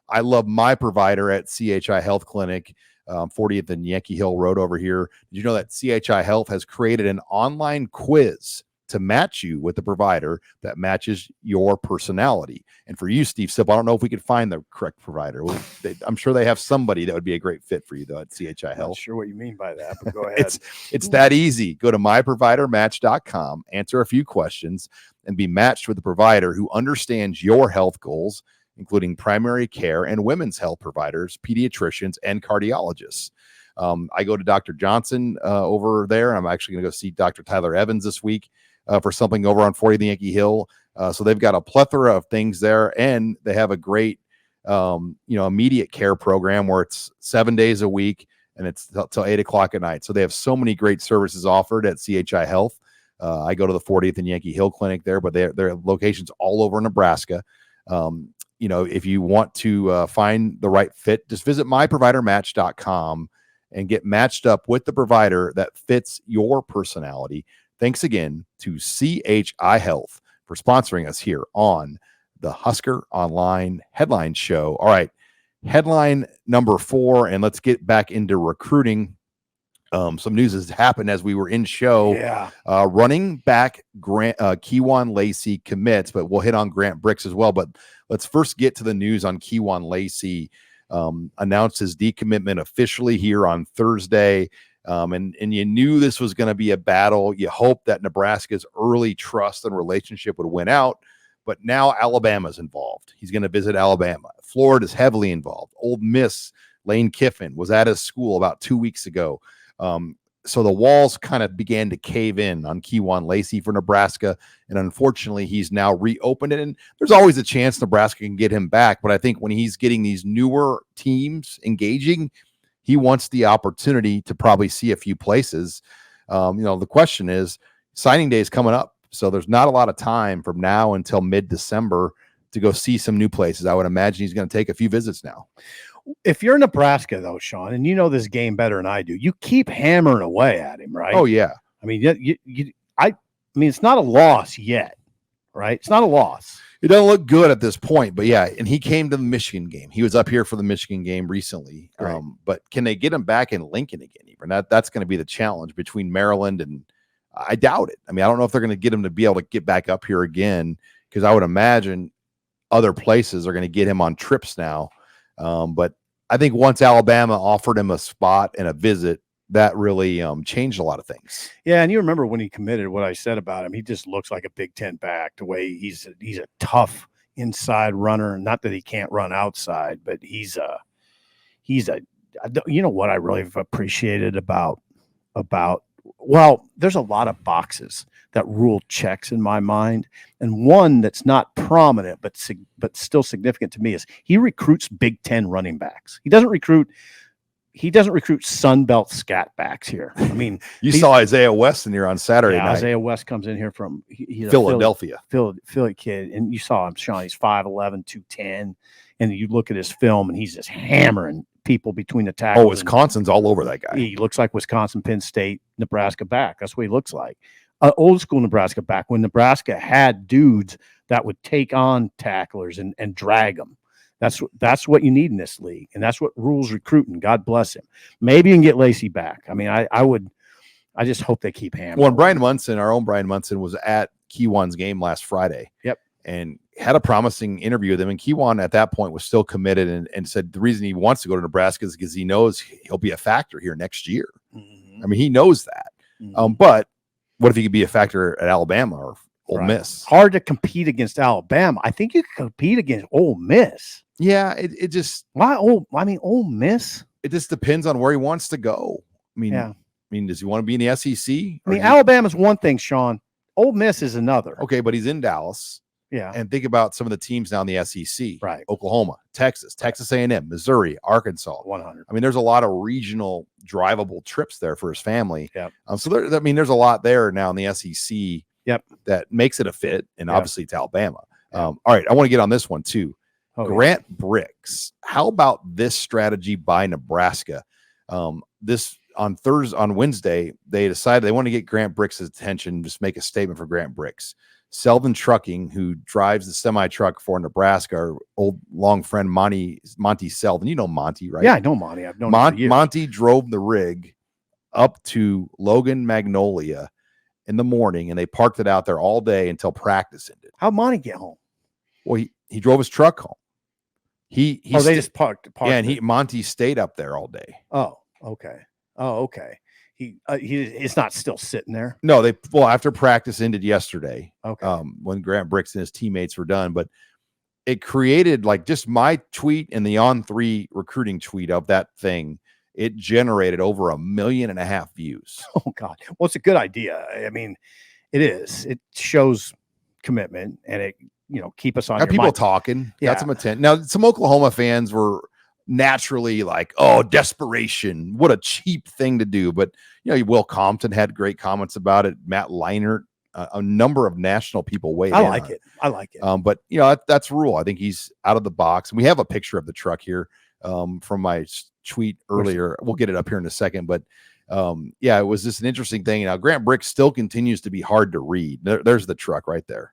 I love my provider at CHI Health Clinic, 40th and Yankee Hill Road over here. Did you know that CHI Health has created an online quiz to match you with the provider that matches your personality? And for you, Steve Sipp, I don't know if we could find the correct provider. I'm sure they have somebody that would be a great fit for you, though, at CHI Health. Not sure what you mean by that, but go ahead. It's that easy. Go to myprovidermatch.com, answer a few questions, and be matched with a provider who understands your health goals, including primary care and women's health providers, pediatricians, and cardiologists. I go to Dr. Johnson over there, and I'm actually going to go see Dr. Tyler Evans this week for something over on 40th Yankee Hill. So they've got a plethora of things there, and they have a great, immediate care program where it's 7 days a week, and it's till 8 o'clock at night. So they have so many great services offered at CHI Health. I go to the 40th and Yankee Hill Clinic there, but there are locations all over Nebraska. If you want to find the right fit, just visit myprovidermatch.com and get matched up with the provider that fits your personality. Thanks again to CHI Health for sponsoring us here on the Husker Online Headline Show. All right, headline number 4, and let's get back into recruiting. Some news has happened as we were in show. Yeah. Running back Kewan Lacey commits, but we'll hit on Grant Bricks as well. But let's first get to the news on Kewan Lacey. Announced his decommitment officially here on Thursday. And you knew this was going to be a battle. You hope that Nebraska's early trust and relationship would win out. But now Alabama's involved. He's going to visit Alabama. Florida's heavily involved. Ole Miss, Lane Kiffin, was at his school about 2 weeks ago. So the walls kind of began to cave in on Kewan Lacey for Nebraska. And unfortunately, he's now reopened it. And there's always a chance Nebraska can get him back. But I think when he's getting these newer teams engaging, he wants the opportunity to probably see a few places. The question is, signing day is coming up. So there's not a lot of time from now until mid-December to go see some new places. I would imagine he's going to take a few visits now. If you're Nebraska, though, Sean, and you know this game better than I do, you keep hammering away at him, right? Oh, yeah. I mean, it's not a loss yet, right? It's not a loss. It doesn't look good at this point, but yeah, and he came to the Michigan game. He was up here for the Michigan game recently. Right. But can they get him back in Lincoln again? Even that's going to be the challenge between Maryland and I doubt it. I mean, I don't know if they're going to get him to be able to get back up here again, because I would imagine other places are going to get him on trips now. But I think once Alabama offered him a spot and a visit, that really changed a lot of things. Yeah, and you remember when he committed, what I said about him. He just looks like a Big Ten back. The way he's a tough inside runner. Not that he can't run outside, but he's a. You know what I really have appreciated about Well, there's a lot of boxes that Rule checks in my mind, and one that's not prominent but still significant to me is he recruits Big Ten running backs. He doesn't recruit Sun Belt scat backs here. I mean, you saw Isaiah West in here on Saturday night. Isaiah West comes in here from he's Philadelphia, Philly kid, and you saw him, Sean. He's 5'11", 210, and you look at his film, and he's just hammering people between the tackles. Oh, Wisconsin's all over that guy. He looks like Wisconsin, Penn State, Nebraska back. That's what he looks like. Old school Nebraska back when Nebraska had dudes that would take on tacklers and drag them. That's what you need in this league, and that's what Rule's recruiting. God bless him. Maybe you can get Lacey back. I mean, I just hope they keep hammering. Well, Brian Munson, our own Brian Munson, was at Kiwan's game last Friday. Yep. And had a promising interview with him. And Kiwan at that point was still committed and said the reason he wants to go to Nebraska is because he knows he'll be a factor here next year. Mm-hmm. I mean, he knows that. Mm-hmm. But what if he could be a factor at Alabama or Ole Miss? Hard to compete against Alabama. I think you can compete against Ole Miss. Yeah, it just Ole Miss. It just depends on where he wants to go. I mean, does he want to be in the SEC? I mean, Alabama's one thing, Sean. Ole Miss is another. Okay, but he's in Dallas. Yeah. And think about some of the teams now in the SEC. Right. Oklahoma, Texas, Texas A&M, Missouri, Arkansas. 100. I mean, there's a lot of regional drivable trips there for his family. Yeah. So there's a lot there now in the SEC. Yep. That makes it a fit, and obviously it's Alabama. Yeah. All right, I want to get on this one too. Grant yeah. Bricks. How about this strategy by Nebraska? This on Wednesday, they decided they want to get Grant Bricks' attention, just make a statement for Grant Bricks. Selvin Trucking, who drives the semi-truck for Nebraska, our old long friend Monty Selvin. You know Monty, right? Yeah, I know Monty. I've known him for years. Monty drove the rig up to Logan Magnolia in the morning, and they parked it out there all day until practice ended. How'd Monty get home? Well, he drove his truck home. They just parked. Yeah, and Monty stayed up there all day. Oh, okay. He's not still sitting there. No, after practice ended yesterday. Okay. When Grant Bricks and his teammates were done, but it created like just my tweet and the On3 recruiting tweet of that thing. It generated over 1.5 million views. Oh God. Well, it's a good idea. I mean, it is. It shows commitment, and it keep us on. Got people talking. Got some attention. Now, some Oklahoma fans were naturally like, "Oh, desperation! What a cheap thing to do." But Will Compton had great comments about it. Matt Leinart, a number of national people weighed in. I like it. But that's Rule. I think he's out of the box. And we have a picture of the truck here from my tweet earlier. We'll get it up here in a second. But it was just an interesting thing. Now, Grant Bricks still continues to be hard to read. There's the truck right there.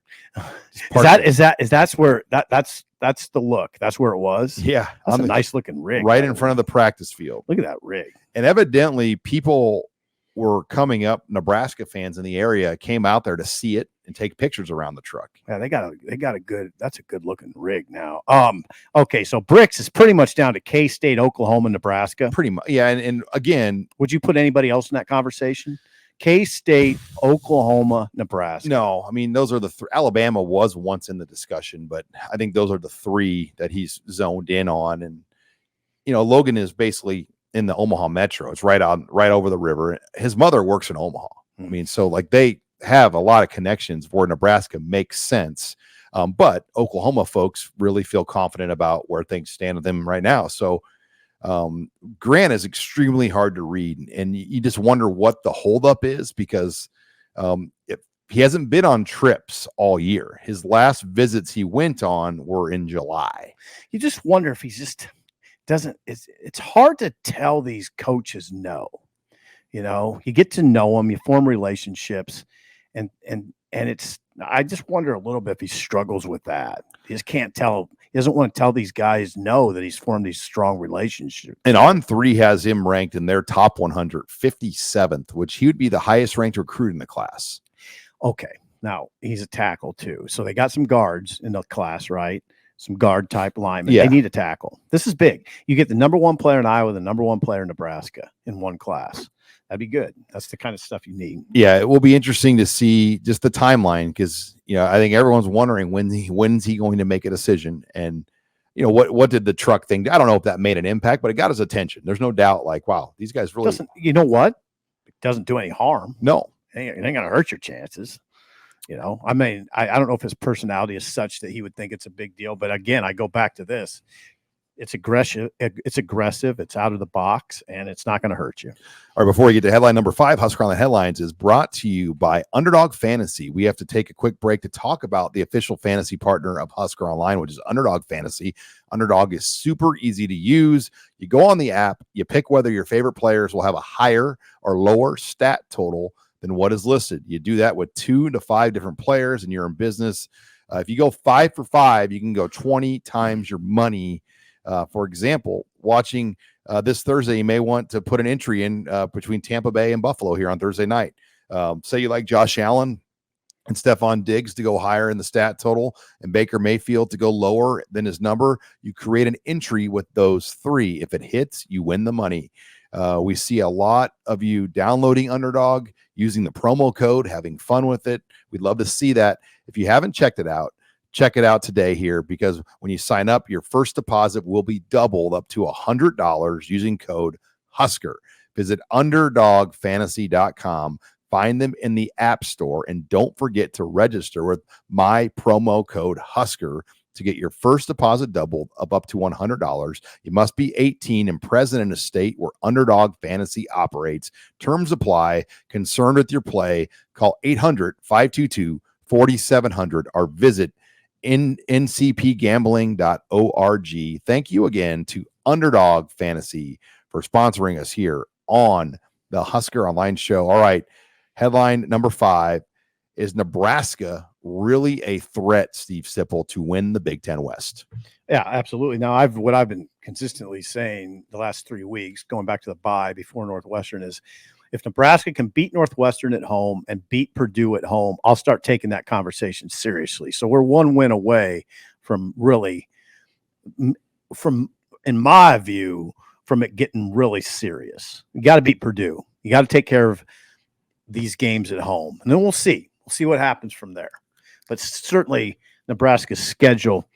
That's the look. That's where it was. Yeah. That's a nice looking rig. Right in front of the practice field. Look at that rig. And evidently people were coming up, Nebraska fans in the area came out there to see it and take pictures around the truck. Yeah, that's a good looking rig now. Okay, so Bricks is pretty much down to K-State, Oklahoma, Nebraska. Pretty much. Yeah, and again, would you put anybody else in that conversation? K-State, Oklahoma, Nebraska. No, I mean, those are the three. Alabama was once in the discussion, but I think those are the three that he's zoned in on. And, Logan is basically in the Omaha metro. It's right over the river. His mother works in Omaha. I mean, so like they have a lot of connections where Nebraska makes sense. But Oklahoma folks really feel confident about where things stand with them right now. So Grant is extremely hard to read, and you just wonder what the holdup is because if he hasn't been on trips all year. His last visits he went on were in July. You just wonder if he's just doesn't. It's hard to tell these coaches no. You get to know them, you form relationships, and it's. I just wonder a little bit if he struggles with that. He just can't tell. He doesn't want to tell these guys no that he's formed these strong relationships. And On3 has him ranked in their top 100, 57th, which he would be the highest ranked recruit in the class. Okay. Now he's a tackle too. So they got some guards in the class, right? Some guard type linemen. Yeah. They need a tackle. This is big. You get the number one player in Iowa, the number one player in Nebraska in one class. That'd be good. That's the kind of stuff you need. Yeah, it will be interesting to see just the timeline because I think everyone's wondering when's he going to make a decision, and what did the truck thing? I don't know if that made an impact, but it got his attention. There's no doubt. Like, wow, these guys really. You know what? doesn't do any harm. No. It ain't going to hurt your chances. I mean, I don't know if his personality is such that he would think it's a big deal. But again, I go back to this. It's aggressive. It's out of the box, and it's not going to hurt you. All right, before we get to headline number 5, Husker Online Headlines is brought to you by Underdog Fantasy. We have to take a quick break to talk about the official fantasy partner of Husker Online, which is Underdog Fantasy. Underdog is super easy to use. You go on the app, you pick whether your favorite players will have a higher or lower stat total than what is listed. You do that with 2 to 5 different players, and you're in business. If you go 5 for 5, you can go 20 times your money. For example, watching this Thursday, you may want to put an entry in between Tampa Bay and Buffalo here on Thursday night. Say you like Josh Allen and Stephon Diggs to go higher in the stat total and Baker Mayfield to go lower than his number. You create an entry with those 3. If it hits, you win the money. We see a lot of you downloading Underdog, using the promo code, having fun with it. We'd love to see that. If you haven't checked it out, check it out today here, because when you sign up, your first deposit will be doubled up to $100 using code Husker. Visit underdogfantasy.com, find them in the App Store, and don't forget to register with my promo code Husker to get your first deposit doubled up to $100. You must be 18 and present in a state where Underdog Fantasy operates. Terms apply. Concerned with your play? Call 800-522-4700 or visit ncpgambling.org. Thank you again to Underdog Fantasy for sponsoring us here on the Husker Online Show. All right, headline number 5. Is Nebraska really a threat, Steve Sipple, to win the Big Ten West? Yeah, absolutely. Now, what I've been consistently saying the last 3 weeks, going back to the bye before Northwestern, is if Nebraska can beat Northwestern at home and beat Purdue at home, I'll start taking that conversation seriously. So we're 1 win away from really, in my view, from it getting really serious. You got to beat Purdue. You got to take care of these games at home, and then we'll see. We'll see what happens from there. But certainly Nebraska's schedule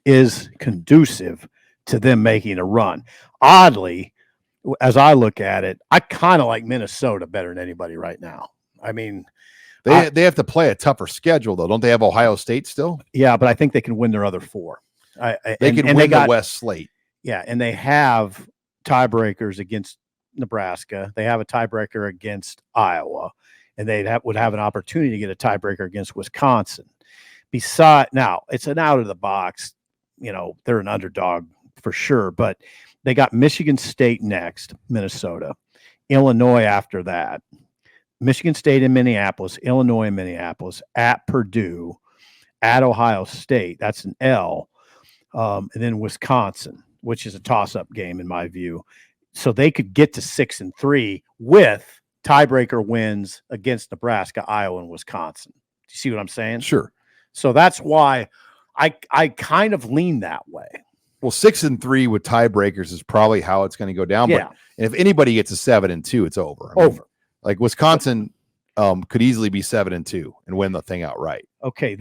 is conducive to them making a run. Oddly, as I look at it, I kind of like Minnesota better than anybody right now. I mean, they have to play a tougher schedule, though. Don't they have Ohio State still? Yeah, but I think they can win their other 4. They can win the West slate. Yeah, and they have tiebreakers against Nebraska. They have a tiebreaker against Iowa, and would have an opportunity to get a tiebreaker against Wisconsin. Now, it's an out of the box. They're an underdog for sure, but they got Michigan State next, Minnesota, Illinois after that, Michigan State and Minneapolis, Illinois and Minneapolis, at Purdue, at Ohio State. That's an L. And then Wisconsin, which is a toss-up game in my view. So they could get to 6-3 with tiebreaker wins against Nebraska, Iowa, and Wisconsin. Do you see what I'm saying? Sure. So that's why I kind of lean that way. Well, 6-3 with tiebreakers is probably how it's going to go down. Yeah. But if anybody gets a 7-2, it's over. Over. Like Wisconsin could easily be 7-2 and win the thing outright. Okay,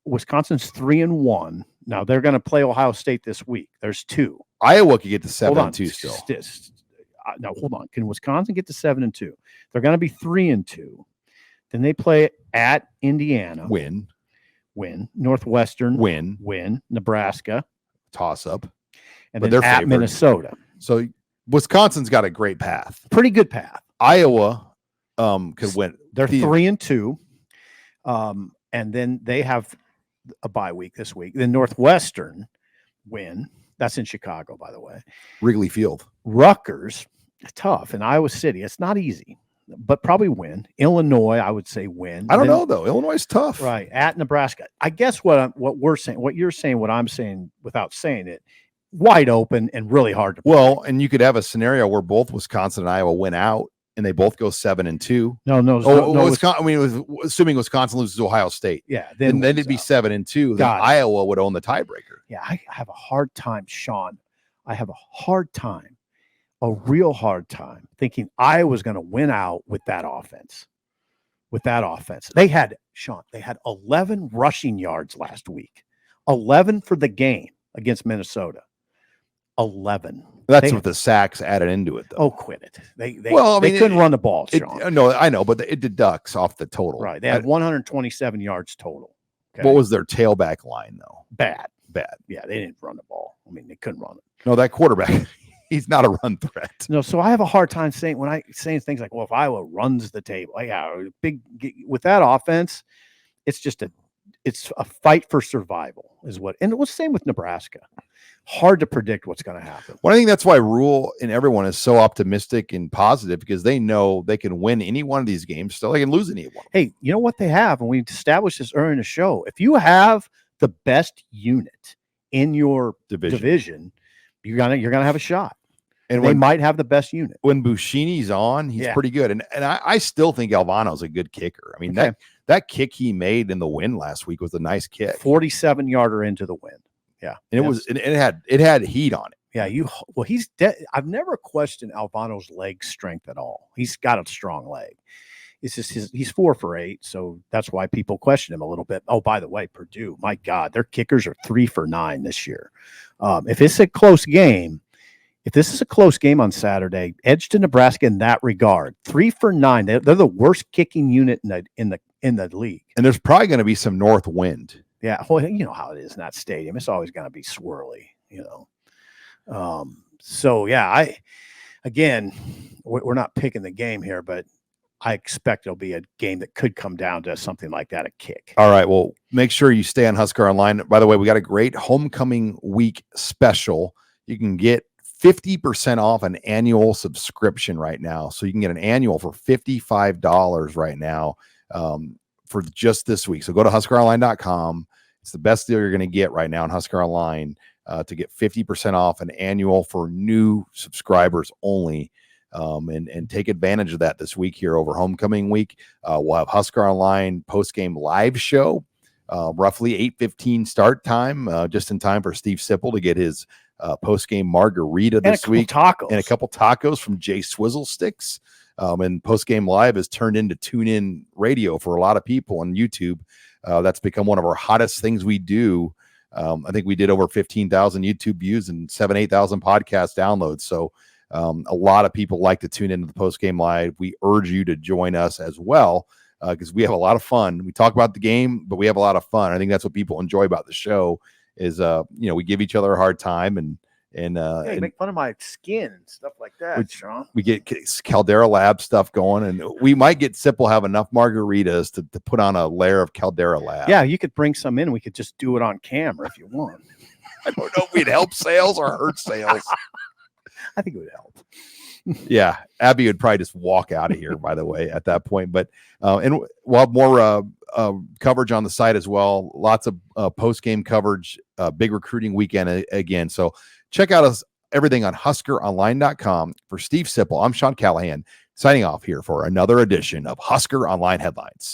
Wisconsin's 3-1. Now they're going to play Ohio State this week. There's 2. Iowa could get to 7-2 still. No, hold on. Can Wisconsin get to 7-2? They're going to be 3-2. Then they play at Indiana. Win. Northwestern. Win. Nebraska. Toss up. And then at favored. Minnesota. So Wisconsin's got a great path. Pretty good path. Iowa could win. They're 3-2. And then they have a bye week this week. Then Northwestern win. That's in Chicago, by the way. Wrigley Field. Rutgers, tough. And Iowa City, it's not easy, but probably win. Illinois, I would say win. I don't know, though. Illinois is tough. Right. At Nebraska. I guess what we're saying, what you're saying, what I'm saying without saying it, wide open and really hard to play. Well, and you could have a scenario where both Wisconsin and Iowa win out and they both go 7-2. No. Wisconsin, assuming Wisconsin loses to Ohio State. Yeah. Then it'd be 7-2. Then Iowa would own the tiebreaker. Yeah. I have a hard time, Sean. I have a real hard time thinking Iowa's going to win out with that offense. They had 11 rushing yards last week, 11 for the game against Minnesota. 11. That's with the sacks added into it, though. Oh, quit it. They couldn't run the ball, Sean. No, I know, but it deducts off the total. Right. They had 127 yards total. Okay? What was their tailback line, though? Bad. Yeah, they didn't run the ball. I mean, they couldn't run it. No, that quarterback, he's not a run threat. No, so I have a hard time saying things like, well, if Iowa runs the table, with that offense, it's a fight for survival is what, and it was the same with Nebraska. Hard to predict what's going to happen. Well, I think that's why Rule and everyone is so optimistic and positive, because they know they can win any one of these games. Still, they can lose any one. Hey, you know what they have, and we established this earlier in the show. If you have the best unit in your division, you're gonna have a shot. And they might have the best unit. When Buschini's on, he's pretty good. And I still think Alvano's a good kicker. I mean, that kick he made in the win last week was a nice kick. 47-yarder into the win. Yeah. And it had heat on it. Yeah, I've never questioned Alvano's leg strength at all. He's got a strong leg. It's just he's 4 for 8, so that's why people question him a little bit. Oh, by the way, Purdue, my God, their kickers are 3 for 9 this year. If it's a close game, if this is a close game on Saturday, edge to Nebraska in that regard. 3 for 9. They're the worst kicking unit in the league. And there's probably going to be some north wind. Yeah, well, you know how it is in that stadium. It's always going to be swirly, So yeah, we're not picking the game here, but I expect it'll be a game that could come down to something like that, a kick. All right. Well, make sure you stay on Husker Online. By the way, we got a great homecoming week special. You can get 50% off an annual subscription right now. So you can get an annual for $55 right now for just this week. So go to HuskerOnline.com. It's the best deal you're going to get right now on Husker Online to get 50% off an annual for new subscribers only. And take advantage of that this week here over homecoming week. We'll have Husker Online post-game live show, roughly 8:15 start time, just in time for Steve Sipple to get his post-game margarita this week. And a couple tacos from Jay Swizzle Sticks. And post-game live has turned into tune-in radio for a lot of people on YouTube. That's become one of our hottest things we do. I think we did over 15,000 YouTube views and 8,000 podcast downloads. So a lot of people like to tune into the post-game live. We urge you to join us as well because we have a lot of fun. We talk about the game, but we have a lot of fun. I think that's what people enjoy about the show is, we give each other a hard time and make fun of my skin and stuff like that, Sean. We get Caldera Lab stuff going, and we might get Sipple have enough margaritas to put on a layer of Caldera Lab. Yeah, you could bring some in. We could just do it on camera if you want. I don't know if we'd help sales or hurt sales. I think it would help. Yeah, Abby would probably just walk out of here, by the way, at that point. But and we'll have more coverage on the site as well. Lots of post-game coverage, big recruiting weekend again. So check out everything on HuskerOnline.com. For Steve Sipple, I'm Sean Callahan, signing off here for another edition of Husker Online Headlines.